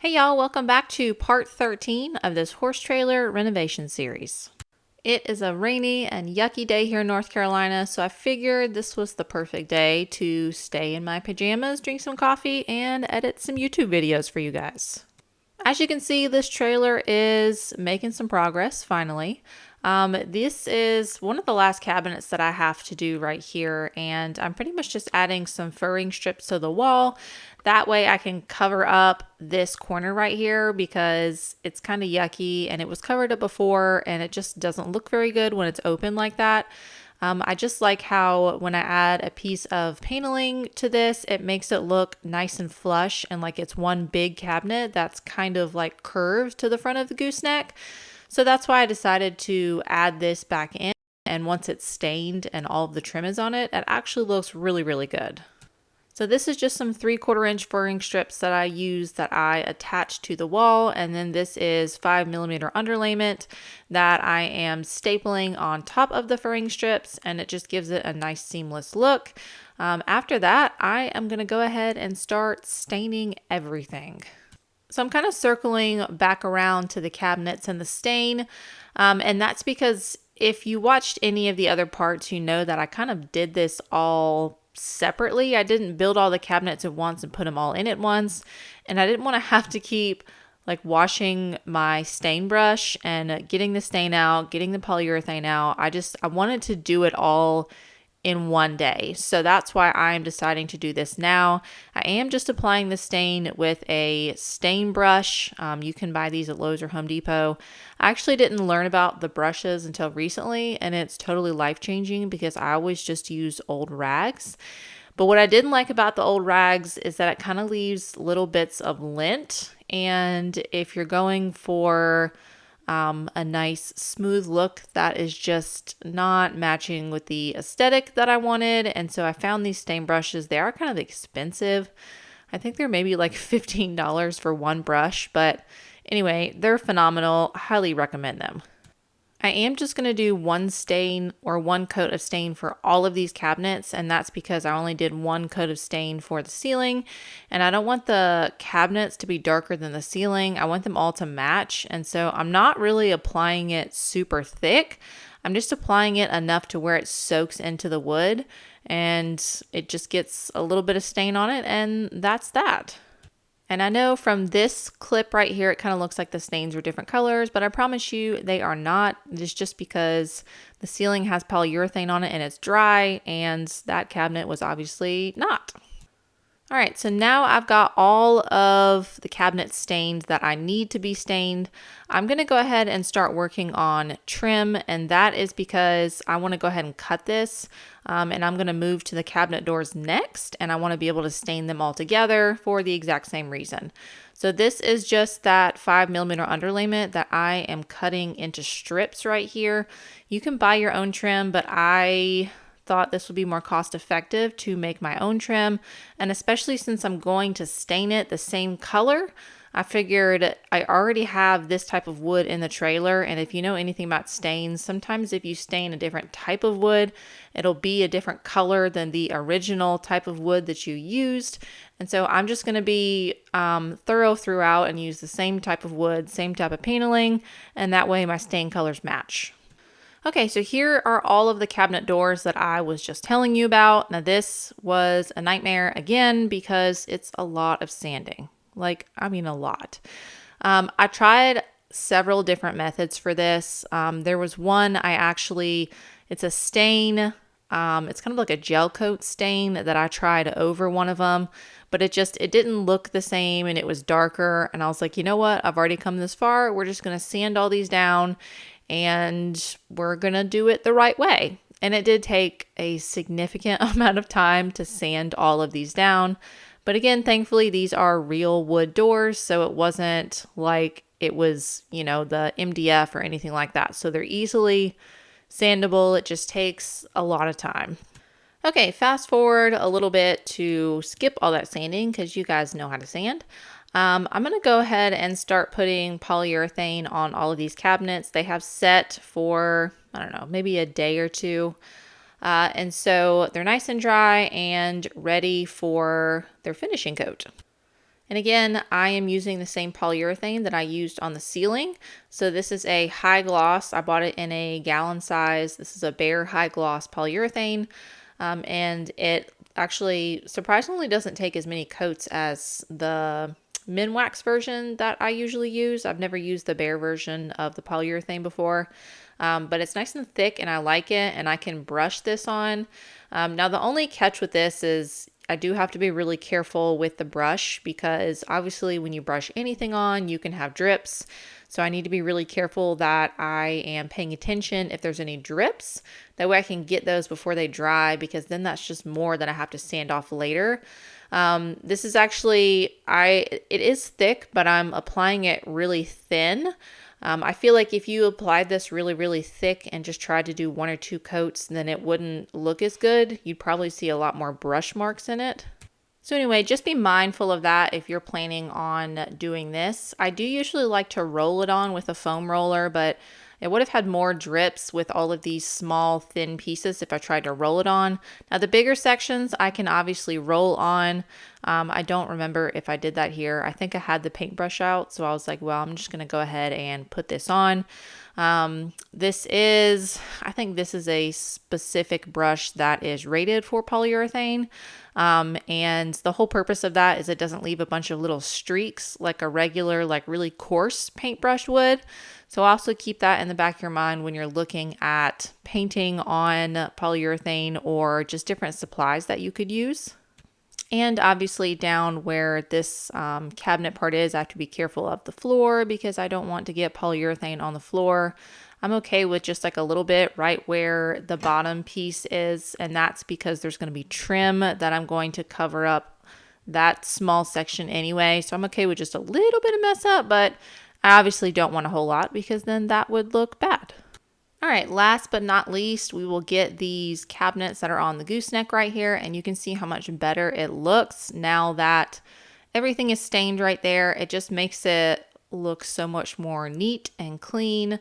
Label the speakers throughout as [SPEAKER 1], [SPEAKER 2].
[SPEAKER 1] Hey y'all, welcome back to part 13 of this horse trailer renovation series. It is a rainy and yucky day here in North Carolina, so I figured this was the perfect day to stay in my pajamas, drink some coffee, and edit some YouTube videos for you guys. As you can see, this trailer is making some progress finally. This is one of the last cabinets that I have to do right here, and I'm pretty much just adding some furring strips to the wall. That way I can cover up this corner right here because it's kind of yucky and it was covered up before and it just doesn't look very good when it's open like that. I just like how when I add a piece of paneling to this, it makes it look nice and flush and like it's one big cabinet that's kind of like curved to the front of the gooseneck. So that's why I decided to add this back in. And once it's stained and all of the trim is on it, it actually looks really, really good. So this is just some 3/4 inch furring strips that I use that I attach to the wall. And then this is 5mm underlayment that I am stapling on top of the furring strips, and it just gives it a nice seamless look. After that, I am going to go ahead and start staining everything. So I'm kind of circling back around to the cabinets and the stain. And that's because if you watched any of the other parts, you know that I kind of did this all separately. I didn't build all the cabinets at once and put them all in at once. And I didn't want to have to keep like washing my stain brush and getting the stain out, getting the polyurethane out. I wanted to do it all in one day. So that's why I'm deciding to do this now. I am just applying the stain with a stain brush. You can buy these at Lowe's or Home Depot. I actually didn't learn about the brushes until recently, and it's totally life-changing because I always just use old rags. But what I didn't like about the old rags is that it kind of leaves little bits of lint. And if you're going for a nice smooth look, that is just not matching with the aesthetic that I wanted. And so I found these stain brushes. They are kind of expensive. I think they're maybe like $15 for one brush, but anyway, they're phenomenal. Highly recommend them. I am just going to do one stain or one coat of stain for all of these cabinets, and that's because I only did one coat of stain for the ceiling, and I don't want the cabinets to be darker than the ceiling. I want them all to match, and so I'm not really applying it super thick. I'm just applying it enough to where it soaks into the wood, and it just gets a little bit of stain on it, and that's that. And I know from this clip right here, it kind of looks like the stains are different colors, but I promise you they are not. It's just because the ceiling has polyurethane on it and it's dry, and that cabinet was obviously not. All right, so now I've got all of the cabinets stained that I need to be stained. I'm going to go ahead and start working on trim, and that is because I want to go ahead and cut this, and I'm going to move to the cabinet doors next, and I want to be able to stain them all together for the exact same reason. So this is just that 5mm underlayment that I am cutting into strips right here. You can buy your own trim, but I thought this would be more cost effective to make my own trim, and especially since I'm going to stain it the same color, I figured I already have this type of wood in the trailer, and if you know anything about stains, sometimes if you stain a different type of wood, it'll be a different color than the original type of wood that you used. And so I'm just going to be thorough throughout and use the same type of wood, same type of paneling, and that way my stain colors match. Okay, so here are all of the cabinet doors that I was just telling you about. Now this was a nightmare again because it's a lot of sanding. I mean a lot. I tried several different methods for this. There was one it's a stain. It's kind of like a gel coat stain that I tried over one of them, but it didn't look the same and it was darker. And I was like, you know what? I've already come this far. We're just going to sand all these down, and we're going to do it the right way. And it did take a significant amount of time to sand all of these down. But again, thankfully, these are real wood doors, so it wasn't like it was, the MDF or anything like that. So they're easily sandable. It just takes a lot of time. Okay, fast forward a little bit to skip all that sanding because you guys know how to sand. I'm going to go ahead and start putting polyurethane on all of these cabinets. They have set for, I don't know, maybe a day or two. And so they're nice and dry and ready for their finishing coat. And again, I am using the same polyurethane that I used on the ceiling. So this is a high gloss. I bought it in a gallon size. This is a bare high gloss polyurethane. And it actually surprisingly doesn't take as many coats as the Minwax version that I usually use. I've never used the bare version of the polyurethane before, but it's nice and thick and I like it, and I can brush this on. Now the only catch with this is I do have to be really careful with the brush, because obviously when you brush anything on, you can have drips. So I need to be really careful that I am paying attention if there's any drips. That way I can get those before they dry, because then that's just more that I have to sand off later. This is actually, it is thick, but I'm applying it really thin. I feel like if you applied this really, really thick and just tried to do 1 or 2 coats, then it wouldn't look as good. You'd probably see a lot more brush marks in it. So anyway, just be mindful of that if you're planning on doing this. I do usually like to roll it on with a foam roller, but it would have had more drips with all of these small thin pieces if I tried to roll it on. Now the bigger sections I can obviously roll on. I don't remember if I did that here. I think I had the paintbrush out, so I was like, well, I'm just going to go ahead and put this on. I think this is a specific brush that is rated for polyurethane. And the whole purpose of that is it doesn't leave a bunch of little streaks like a regular, like really coarse paintbrush would. So also keep that in the back of your mind when you're looking at painting on polyurethane or just different supplies that you could use. And obviously down where this cabinet part is, I have to be careful of the floor because I don't want to get polyurethane on the floor. I'm okay with just like a little bit right where the bottom piece is, and that's because there's going to be trim that I'm going to cover up that small section anyway. So I'm okay with just a little bit of mess up, but I obviously don't want a whole lot because then that would look bad. All right, last but not least, we will get these cabinets that are on the gooseneck right here, and you can see how much better it looks now that everything is stained right there. It just makes it look so much more neat and clean.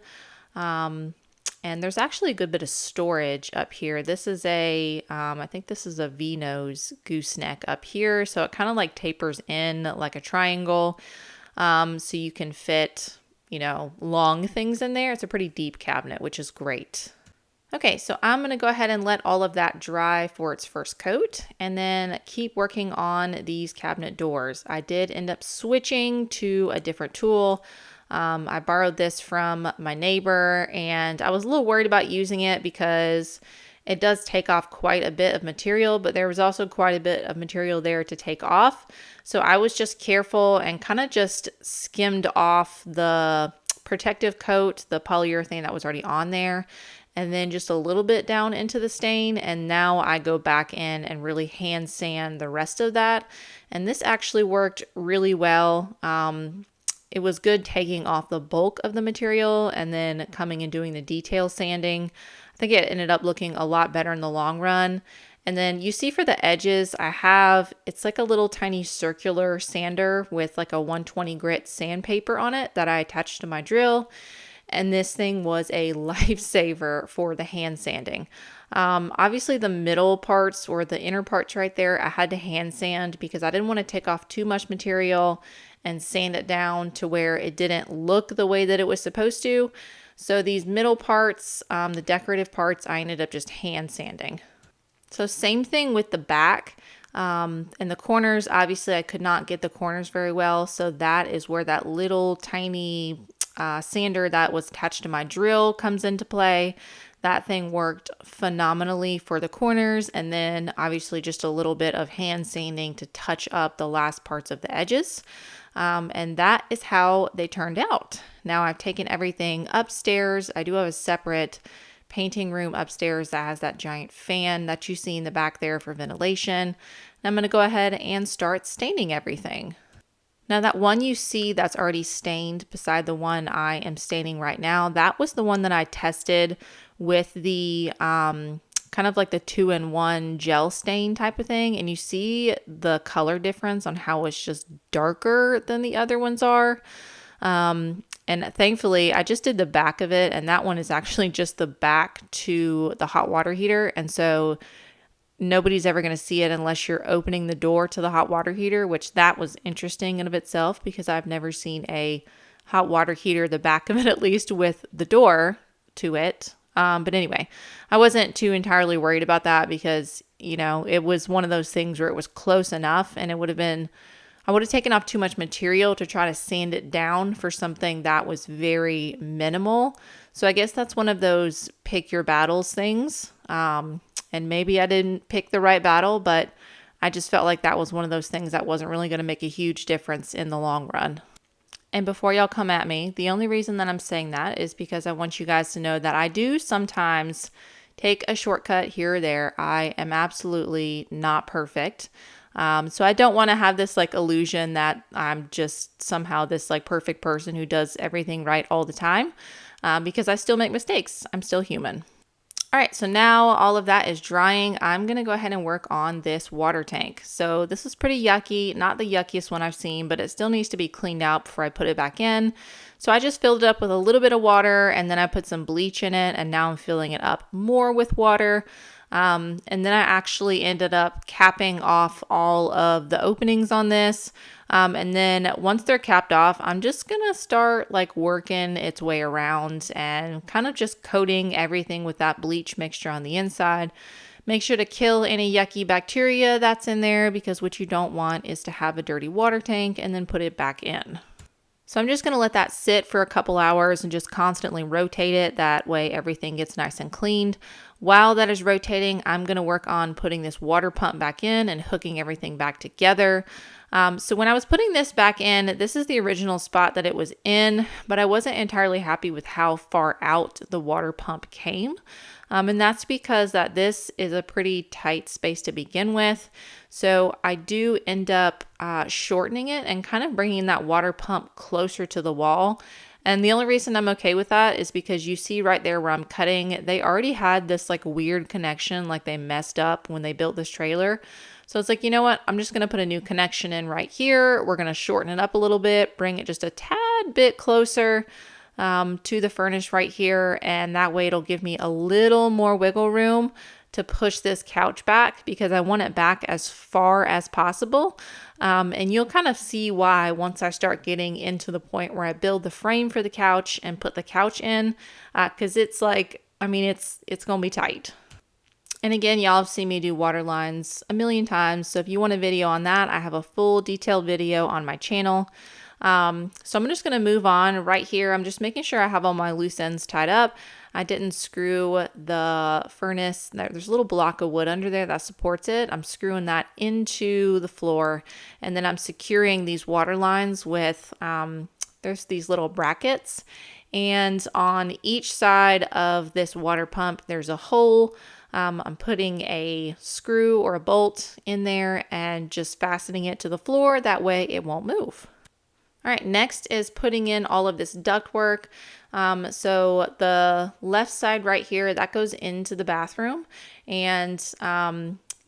[SPEAKER 1] And there's actually a good bit of storage up here. This is I think this is a V-nose gooseneck up here. So it kind of like tapers in like a triangle. So you can fit, long things in there. It's a pretty deep cabinet, which is great. Okay, so I'm going to go ahead and let all of that dry for its first coat and then keep working on these cabinet doors. I did end up switching to a different tool. I borrowed this from my neighbor and I was a little worried about using it because it does take off quite a bit of material, but there was also quite a bit of material there to take off. So I was just careful and kind of just skimmed off the protective coat, the polyurethane that was already on there, and then just a little bit down into the stain. And now I go back in and really hand sand the rest of that. And this actually worked really well. It was good taking off the bulk of the material and then coming and doing the detail sanding. I think it ended up looking a lot better in the long run. And then you see for the edges, it's like a little tiny circular sander with like a 120 grit sandpaper on it that I attached to my drill. And this thing was a lifesaver for the hand sanding. Obviously the middle parts or the inner parts right there, I had to hand sand because I didn't want to take off too much material and sand it down to where it didn't look the way that it was supposed to. So these middle parts, the decorative parts, I ended up just hand sanding. So same thing with the back. And the corners, obviously I could not get the corners very well. So that is where that little tiny sander that was attached to my drill comes into play. That thing worked phenomenally for the corners, and then obviously just a little bit of hand sanding to touch up the last parts of the edges. And that is how they turned out. Now I've taken everything upstairs. I do have a separate painting room upstairs that has that giant fan that you see in the back there for ventilation. And I'm going to go ahead and start staining everything. Now that one you see that's already stained beside the one I am staining right now, that was the one that I tested with the kind of like the 2-in-1 gel stain type of thing. And you see the color difference on how it's just darker than the other ones are. And thankfully I just did the back of it, and that one is actually just the back to the hot water heater. And so nobody's ever going to see it unless you're opening the door to the hot water heater, which that was interesting in of itself because I've never seen a hot water heater, the back of it at least, with the door to it. But anyway, I wasn't too entirely worried about that because, you know, it was one of those things where it was close enough and I would have taken off too much material to try to sand it down for something that was very minimal. So I guess that's one of those pick your battles things. And maybe I didn't pick the right battle, but I just felt like that was one of those things that wasn't really going to make a huge difference in the long run. And before y'all come at me, the only reason that I'm saying that is because I want you guys to know that I do sometimes take a shortcut here or there. I am absolutely not perfect. So I don't want to have this like illusion that I'm just somehow this like perfect person who does everything right all the time, because I still make mistakes. I'm still human. All right, so now all of that is drying. I'm going to go ahead and work on this water tank. So this is pretty yucky, not the yuckiest one I've seen, but it still needs to be cleaned out before I put it back in. So I just filled it up with a little bit of water and then I put some bleach in it and now I'm filling it up more with water. And then I actually ended up capping off all of the openings on this. And then once they're capped off, I'm just going to start like working its way around and kind of just coating everything with that bleach mixture on the inside. Make sure to kill any yucky bacteria that's in there because what you don't want is to have a dirty water tank and then put it back in. So I'm just going to let that sit for a couple hours and just constantly rotate it. That way everything gets nice and cleaned. While that is rotating, I'm going to work on putting this water pump back in and hooking everything back together. So when I was putting this back in, this is the original spot that it was in, but I wasn't entirely happy with how far out the water pump came. And that's because that this is a pretty tight space to begin with. So I do end up shortening it and kind of bringing that water pump closer to the wall. And the only reason I'm okay with that is because you see right there where I'm cutting, they already had this like weird connection, like they messed up when they built this trailer. So it's like, you know what? I'm just going to put a new connection in right here. We're going to shorten it up a little bit, bring it just a tad bit closer to the furnace right here. And that way it'll give me a little more wiggle room to push this couch back because I want it back as far as possible. And you'll kind of see why once I start getting into the point where I build the frame for the couch and put the couch in, because it's like, I mean, it's going to be tight. And again, y'all have seen me do water lines a million times. So if you want a video on that, I have a full detailed video on my channel. So I'm just going to move on right here. I'm just making sure I have all my loose ends tied up. I didn't screw the furnace. There's a little block of wood under there that supports it. I'm screwing that into the floor. And then I'm securing these water lines with, there's these little brackets. And on each side of this water pump, there's a hole. I'm putting a screw or a bolt in there and just fastening it to the floor. That way it won't move. All right, next is putting in all of this ductwork. So the left side right here, that goes into the bathroom. And,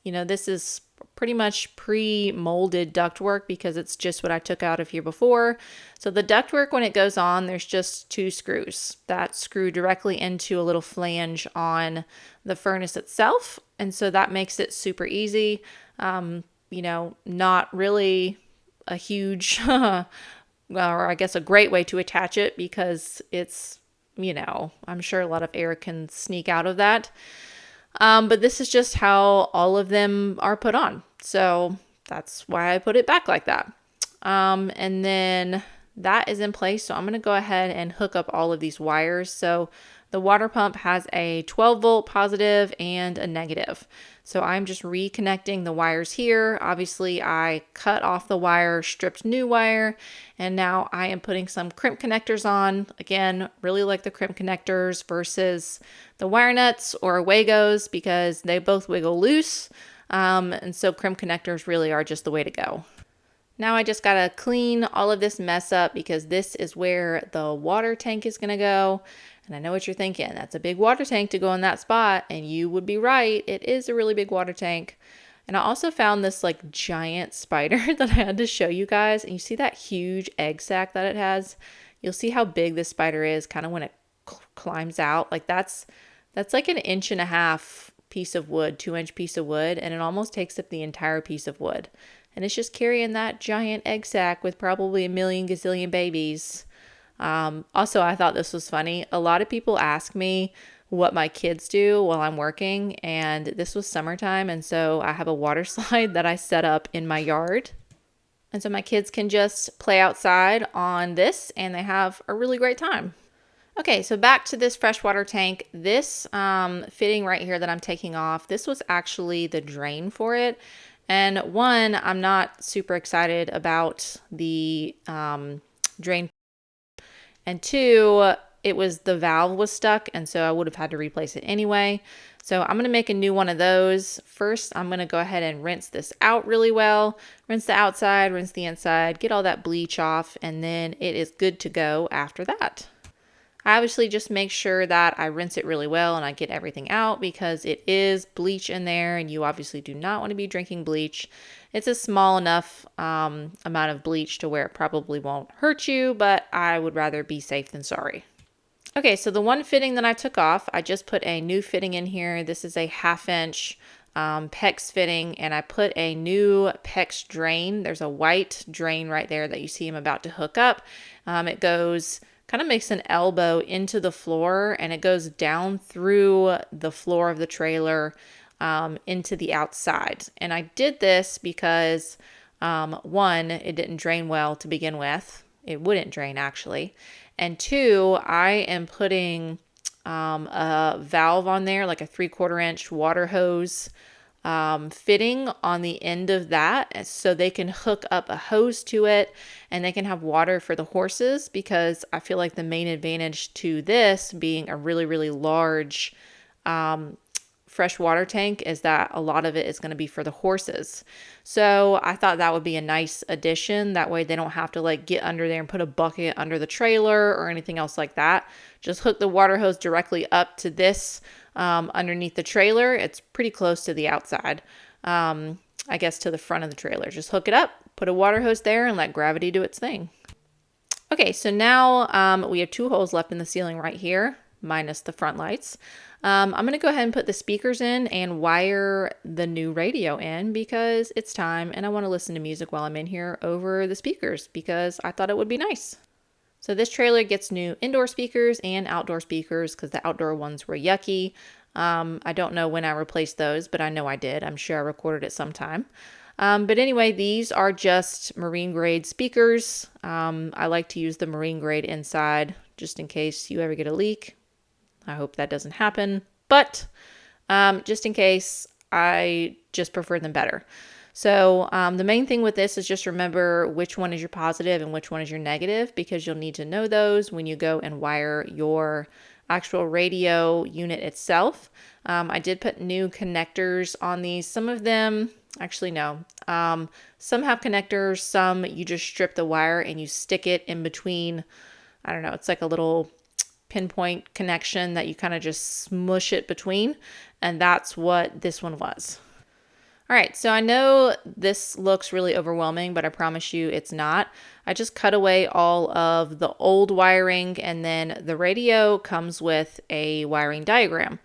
[SPEAKER 1] you know, this is pretty much pre-molded ductwork because it's just what I took out of here before. So the ductwork, when it goes on, there's just two screws that screw directly into a little flange on the furnace itself. And so that makes it super easy. You know, not really a huge, or I guess a great way to attach it because it's, you know, I'm sure a lot of air can sneak out of that. But this is just how all of them are put on. So that's why I put it back like that. And then that is in place. So I'm going to go ahead and hook up all of these wires. So the water pump has a 12 volt positive and a negative. So I'm just reconnecting the wires here. Obviously I cut off the wire, stripped new wire, and now I am putting some crimp connectors on. Again, really like the crimp connectors versus the wire nuts or Wagos because they both wiggle loose. And so crimp connectors really are just the way to go. Now I just gotta clean all of this mess up because this is where the water tank is gonna go. And I know what you're thinking, that's a big water tank to go in that spot. And you would be right, it is a really big water tank. And I also found this like giant spider that I had to show you guys. And you see that huge egg sac that it has? You'll see how big this spider is kind of when it climbs out. Like that's like an 1.5 inch piece of wood, 2-inch piece of wood, and it almost takes up the entire piece of wood. And it's just carrying that giant egg sack with probably a million gazillion babies. Also, I thought this was funny. A lot of people ask me what my kids do while I'm working, and this was summertime, and so I have a water slide that I set up in my yard. And so my kids can just play outside on this, and they have a really great time. Okay, so back to this freshwater tank. This fitting right here that I'm taking off, this was actually the drain for it. And one, I'm not super excited about the drain. And two, the valve was stuck, and so I would have had to replace it anyway. So I'm going to make a new one of those. First, I'm going to go ahead and rinse this out really well. Rinse the outside, rinse the inside, get all that bleach off, and then it is good to go after that. I obviously just make sure that I rinse it really well and I get everything out because it is bleach in there, and you obviously do not want to be drinking bleach. It's a small enough amount of bleach to where it probably won't hurt you, but I would rather be safe than sorry. Okay, so the one fitting that I took off, I just put a new fitting in here. This is a 1/2-inch PEX fitting, and I put a new PEX drain. There's a white drain right there that you see I'm about to hook up. It goes, kind of makes an elbow into the floor, and it goes down through the floor of the trailer into the outside. And I did this because one, it didn't drain well to begin with. It wouldn't drain actually. And two, I am putting a valve on there, like a 3/4 inch water hose fitting on the end of that, so they can hook up a hose to it and they can have water for the horses, because I feel like the main advantage to this being a really, really large fresh water tank is that a lot of it is going to be for the horses. So I thought that would be a nice addition. That way they don't have to like get under there and put a bucket under the trailer or anything else like that. Just hook the water hose directly up to this underneath the trailer. It's pretty close to the outside, I guess to the front of the trailer. Just hook it up, put a water hose there, and let gravity do its thing. Okay, so now we have 2 holes left in the ceiling right here, minus the front lights. I'm going to go ahead and put the speakers in and wire the new radio in because it's time and I want to listen to music while I'm in here over the speakers because I thought it would be nice. So this trailer gets new indoor speakers and outdoor speakers because the outdoor ones were yucky. I don't know when I replaced those, but I know I did. I'm sure I recorded it sometime. But anyway, these are just marine grade speakers. I like to use the marine grade inside just in case you ever get a leak. I hope that doesn't happen, but just in case, I just prefer them better. So the main thing with this is just remember which one is your positive and which one is your negative, because you'll need to know those when you go and wire your actual radio unit itself. I did put new connectors on these. Some of them, actually no, some have connectors, some you just strip the wire and you stick it in between. I don't know, it's like a little pinpoint connection that you kind of just smush it between, and that's what this one was. All right, so I know this looks really overwhelming, but I promise you it's not. I just cut away all of the old wiring, and then the radio comes with a wiring diagram.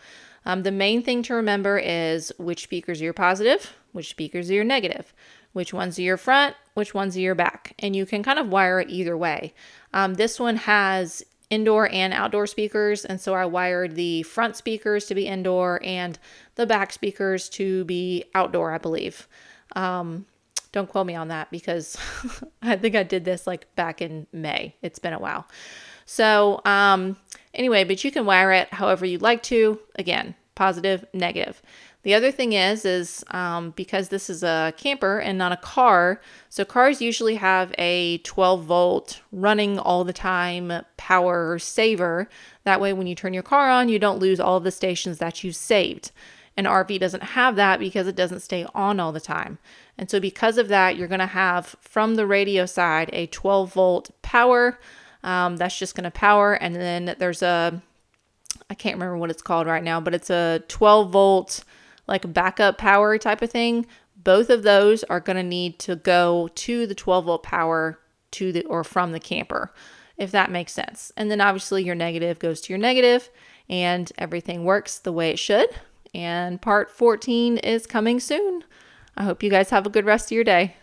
[SPEAKER 1] The main thing to remember is which speakers are your positive, which speakers are your negative, which ones are your front, which ones are your back, and you can kind of wire it either way. This one has indoor and outdoor speakers, and so I wired the front speakers to be indoor and the back speakers to be outdoor, I believe. Don't quote me on that because I think I did this like back in May. It's been a while. So anyway, but you can wire it however you'd like to. Again, positive, negative. The other thing is because this is a camper and not a car, so cars usually have a 12 volt running all the time power saver. That way when you turn your car on, you don't lose all of the stations that you saved. An RV doesn't have that because it doesn't stay on all the time. And so because of that, you're going to have from the radio side a 12 volt power. That's just going to power. And then there's I can't remember what it's called right now, but it's a 12 volt like backup power type of thing. Both of those are going to need to go to the 12 volt power or from the camper, if that makes sense. And then obviously your negative goes to your negative and everything works the way it should. and part 14 is coming soon. I hope you guys have a good rest of your day.